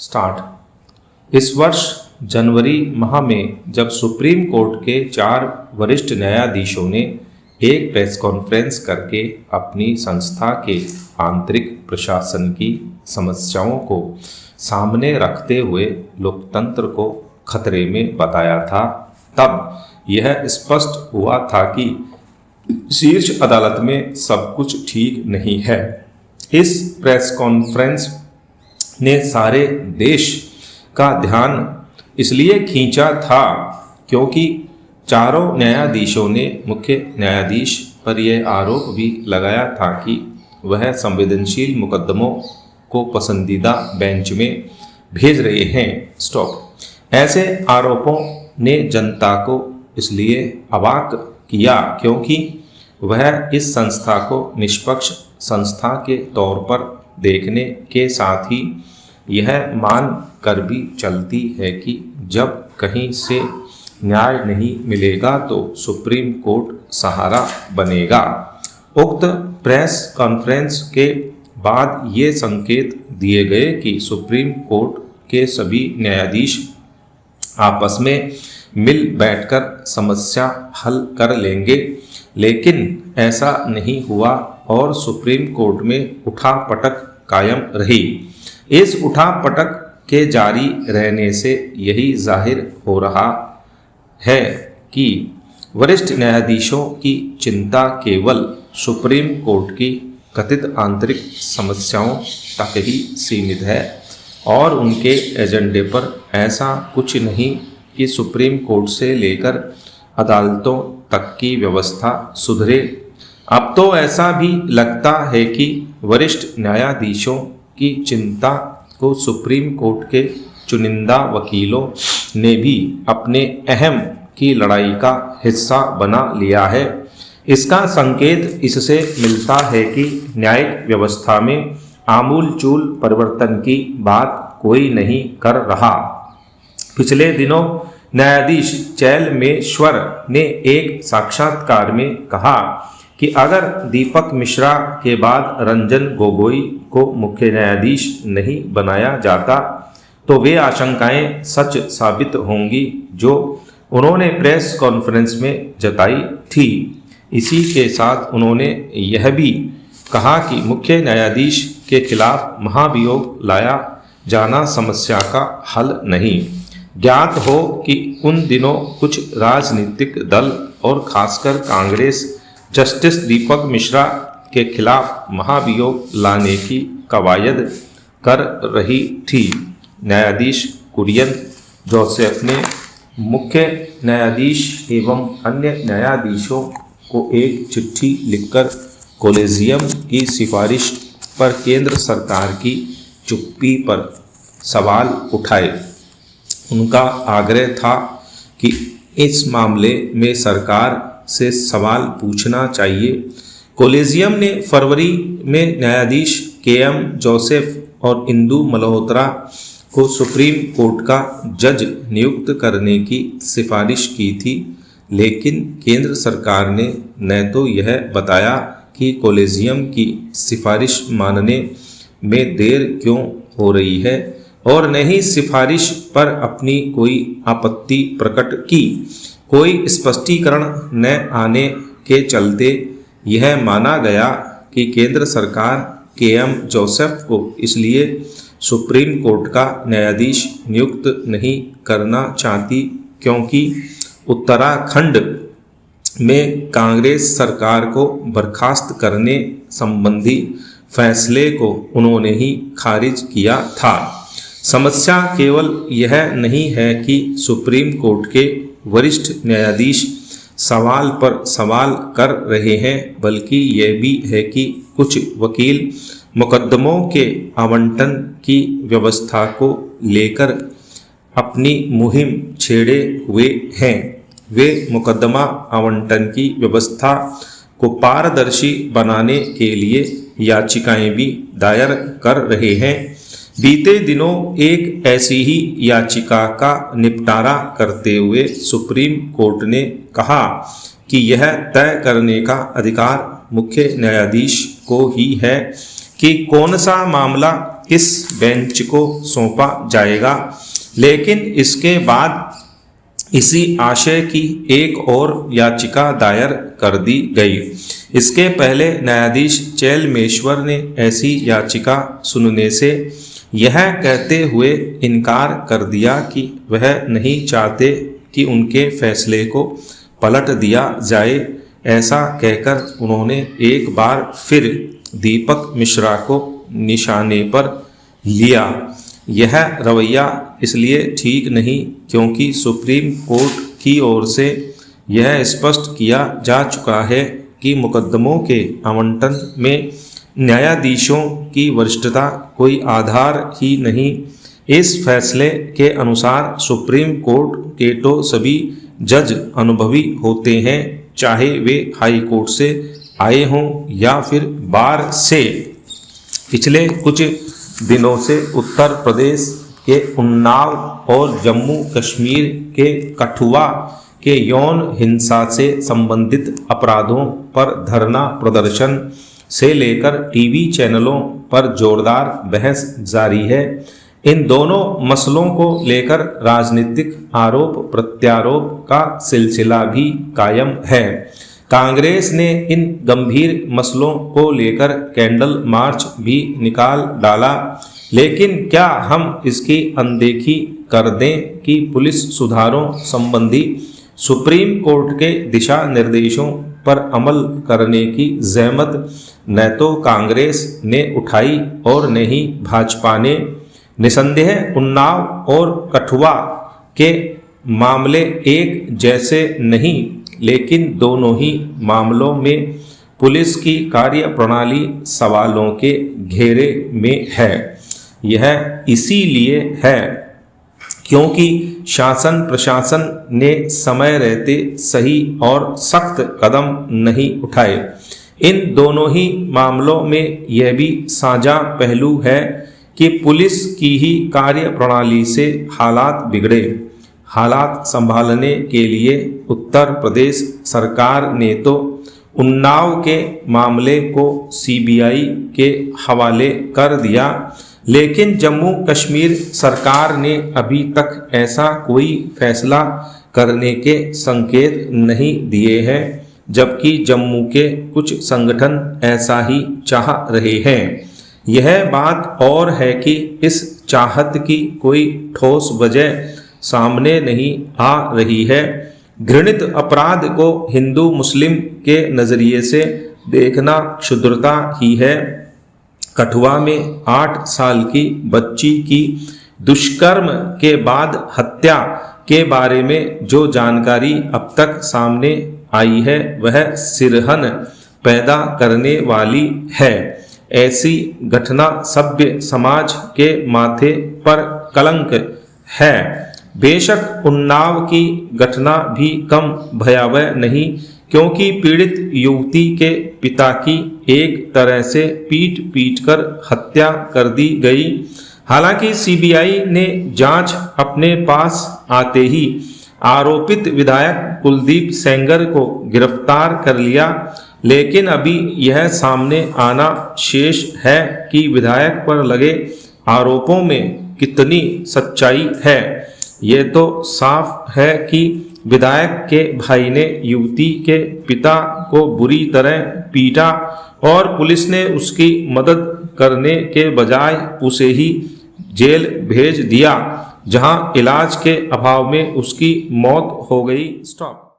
Start. इस वर्ष जनवरी माह में जब सुप्रीम कोर्ट के 4 वरिष्ठ न्यायाधीशों ने एक प्रेस कॉन्फ्रेंस करके अपनी संस्था के आंतरिक प्रशासन की समस्याओं को सामने रखते हुए लोकतंत्र को खतरे में बताया था, तब यह स्पष्ट हुआ था कि शीर्ष अदालत में सब कुछ ठीक नहीं है। इस प्रेस कॉन्फ्रेंस ने सारे देश का ध्यान इसलिए खींचा था क्योंकि चारों न्यायाधीशों ने मुख्य न्यायाधीश पर यह आरोप भी लगाया था कि वह संवेदनशील मुकदमों को पसंदीदा बेंच में भेज रहे हैं। स्टॉप। ऐसे आरोपों ने जनता को इसलिए अवाक किया क्योंकि वह इस संस्था को निष्पक्ष संस्था के तौर पर देखने के साथ ही यह मान कर भी चलती है कि जब कहीं से न्याय नहीं मिलेगा तो सुप्रीम कोर्ट सहारा बनेगा। उक्त प्रेस कॉन्फ्रेंस के बाद ये संकेत दिए गए कि सुप्रीम कोर्ट के सभी न्यायाधीश आपस में मिल बैठकर समस्या हल कर लेंगे, लेकिन ऐसा नहीं हुआ और सुप्रीम कोर्ट में उठापटक कायम रही। इस उठापटक के जारी रहने से यही जाहिर हो रहा है कि वरिष्ठ न्यायाधीशों की चिंता केवल सुप्रीम कोर्ट की कथित आंतरिक समस्याओं तक ही सीमित है और उनके एजेंडे पर ऐसा कुछ नहीं कि सुप्रीम कोर्ट से लेकर अदालतों तक की व्यवस्था सुधरे। अब तो ऐसा भी लगता है कि वरिष्ठ न्यायाधीशों की चिंता को सुप्रीम कोर्ट के चुनिंदा वकीलों ने भी अपने अहम की लड़ाई का हिस्सा बना लिया है। इसका संकेत इससे मिलता है कि न्यायिक व्यवस्था में आमूलचूल परिवर्तन की बात कोई नहीं कर रहा। पिछले दिनों न्यायाधीश चैलमेश्वर ने एक साक्षात्कार में कहा कि अगर दीपक मिश्रा के बाद रंजन गोगोई को मुख्य न्यायाधीश नहीं बनाया जाता तो वे आशंकाएं सच साबित होंगी जो उन्होंने प्रेस कॉन्फ्रेंस में जताई थी। इसी के साथ उन्होंने यह भी कहा कि मुख्य न्यायाधीश के खिलाफ महाभियोग लाया जाना समस्या का हल नहीं। ज्ञात हो कि उन दिनों कुछ राजनीतिक दल और खासकर कांग्रेस जस्टिस दीपक मिश्रा के खिलाफ महाभियोग लाने की कवायद कर रही थी। न्यायाधीश कुरियन जोसेफ ने मुख्य न्यायाधीश एवं अन्य न्यायाधीशों को एक चिट्ठी लिखकर कॉलेजियम की सिफारिश पर केंद्र सरकार की चुप्पी पर सवाल उठाए। उनका आग्रह था कि इस मामले में सरकार से सवाल पूछना चाहिए। कॉलेजियम ने फरवरी में न्यायाधीश के.एम. जोसेफ और इंदु मल्होत्रा को सुप्रीम कोर्ट का जज नियुक्त करने की सिफारिश की थी, लेकिन केंद्र सरकार ने न तो यह बताया कि कॉलेजियम की सिफारिश मानने में देर क्यों हो रही है और न ही सिफारिश पर अपनी कोई आपत्ति प्रकट की। कोई स्पष्टीकरण न आने के चलते यह माना गया कि केंद्र सरकार के.एम. जोसेफ को इसलिए सुप्रीम कोर्ट का न्यायाधीश नियुक्त नहीं करना चाहती क्योंकि उत्तराखंड में कांग्रेस सरकार को बर्खास्त करने संबंधी फैसले को उन्होंने ही खारिज किया था। समस्या केवल यह नहीं है कि सुप्रीम कोर्ट के वरिष्ठ न्यायाधीश सवाल पर सवाल कर रहे हैं, बल्कि यह भी है कि कुछ वकील मुकदमों के आवंटन की व्यवस्था को लेकर अपनी मुहिम छेड़े हुए हैं। वे मुकदमा आवंटन की व्यवस्था को पारदर्शी बनाने के लिए याचिकाएं भी दायर कर रहे हैं। बीते दिनों एक ऐसी ही याचिका का निपटारा करते हुए सुप्रीम कोर्ट ने कहा कि यह तय करने का अधिकार मुख्य न्यायाधीश को ही है कि कौन सा मामला किस बेंच को सौंपा जाएगा, लेकिन इसके बाद इसी आशय की एक और याचिका दायर कर दी गई। इसके पहले न्यायाधीश चेलमेश्वर ने ऐसी याचिका सुनने से यह कहते हुए इनकार कर दिया कि वह नहीं चाहते कि उनके फैसले को पलट दिया जाए। ऐसा कहकर उन्होंने एक बार फिर दीपक मिश्रा को निशाने पर लिया। यह रवैया इसलिए ठीक नहीं क्योंकि सुप्रीम कोर्ट की ओर से यह स्पष्ट किया जा चुका है कि मुकदमों के आवंटन में न्यायाधीशों की वरिष्ठता कोई आधार ही नहीं। इस फैसले के अनुसार सुप्रीम कोर्ट के तो सभी जज अनुभवी होते हैं, चाहे वे हाई कोर्ट से आए हों या फिर बार से। पिछले कुछ दिनों से उत्तर प्रदेश के उन्नाव और जम्मू कश्मीर के कठुआ के यौन हिंसा से संबंधित अपराधों पर धरना प्रदर्शन से लेकर टीवी चैनलों पर जोरदार बहस जारी है। इन दोनों मसलों को लेकर राजनीतिक आरोप प्रत्यारोप का सिलसिला भी कायम है। कांग्रेस ने इन गंभीर मसलों को लेकर कैंडल मार्च भी निकाल डाला, लेकिन क्या हम इसकी अनदेखी कर दें कि पुलिस सुधारों संबंधी सुप्रीम कोर्ट के दिशा निर्देशों पर अमल करने की जहमत न तो कांग्रेस ने उठाई और न ही भाजपा ने। निसंदेह उन्नाव और कठुआ के मामले एक जैसे नहीं, लेकिन दोनों ही मामलों में पुलिस की कार्यप्रणाली सवालों के घेरे में है। यह इसीलिए है क्योंकि शासन प्रशासन ने समय रहते सही और सख्त कदम नहीं उठाए। इन दोनों ही मामलों में यह भी साझा पहलू है कि पुलिस की ही कार्यप्रणाली से हालात बिगड़े। हालात संभालने के लिए उत्तर प्रदेश सरकार ने तो उन्नाव के मामले को सीबीआई के हवाले कर दिया, लेकिन जम्मू कश्मीर सरकार ने अभी तक ऐसा कोई फैसला करने के संकेत नहीं दिए हैं, जबकि जम्मू के कुछ संगठन ऐसा ही चाह रहे हैं। यह बात और है कि इस चाहत की कोई ठोस वजह सामने नहीं आ रही है। घृणित अपराध को हिंदू मुस्लिम के नज़रिए से देखना क्षुद्रता ही है। कठुआ में 8 साल की बच्ची की दुष्कर्म के बाद हत्या के बारे में जो जानकारी अब तक सामने आई है वह सिरहन पैदा करने वाली है। ऐसी घटना सभ्य समाज के माथे पर कलंक है। बेशक उन्नाव की घटना भी कम भयावह नहीं, क्योंकि पीड़ित युवती के पिता की एक तरह से पीट पीट कर हत्या कर दी गई। हालांकि सीबीआई ने जांच अपने पास आते ही आरोपित विधायक कुलदीप सेंगर को गिरफ्तार कर लिया, लेकिन अभी यह सामने आना शेष है कि विधायक पर लगे आरोपों में कितनी सच्चाई है। ये तो साफ है कि विधायक के भाई ने युवती के पिता को बुरी तरह पीटा और पुलिस ने उसकी मदद करने के बजाय उसे ही जेल भेज दिया, जहां इलाज के अभाव में उसकी मौत हो गई। स्टॉप।